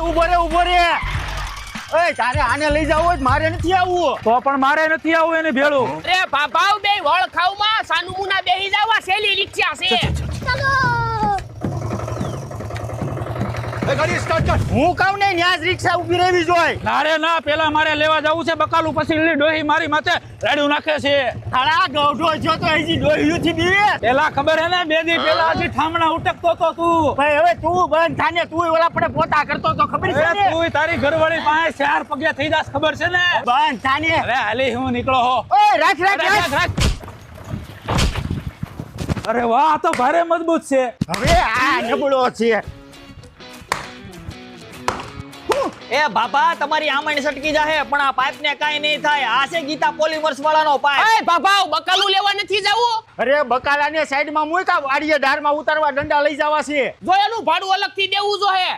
ઉભો રે એ તારે આને લઈ જાવ હોય મારે નથી આવવું તો પણ મારે નથી આવું એને ભેળું અરે ભાભાવ બે વળ ખાવમાં સાનુમુના બેહી જાવા સેલી રિક્ષા છે એ ગાડી સ્ટાર્ટ કર હું કામ ને ન્યાજ રિક્ષા ઊભી રહેવી જોઈએ નારે ના પેલા મારે લેવા જવું છે બકાલું પછી લીલી ડોહી મારી માથે રેડું નાખે છે થાળા ગૌઢો છો તો હજી ડોહ્યું થી બીવે પેલા ખબર હે ને 2 દી પેલા હજી ઠામણા ઉટકતો તો તું ભાઈ હવે તું બંધ થાને તું ઓલા પડે પોતા કરતો તો ખબર છે ને તું તારી ઘરવાળી પાસે 4 પગે થઈ જાસ ખબર છે ને બંધ થાને હવે હાલી હું નીકળો હો ઓય રાખ અરે વાહ આ તો ભારે મજબૂત છે હવે આ નબળો છે એ બાપા તમારી આમણી સટકી જાહે પણ આ પાઇપ ને કાઈ નહીં થાય આ છે ગીતા પોલિમર્સ વાળાનો પાઇપ એ ભાભાવ બકાલું લેવા નથી જાવું અરે બકાલાને સાઈડમાં મૂકા વાડીએ ડારમાં ઉતારવા ડંડા લઈ જવા છે જો એનું ભાડું અલગથી દેવું જો હે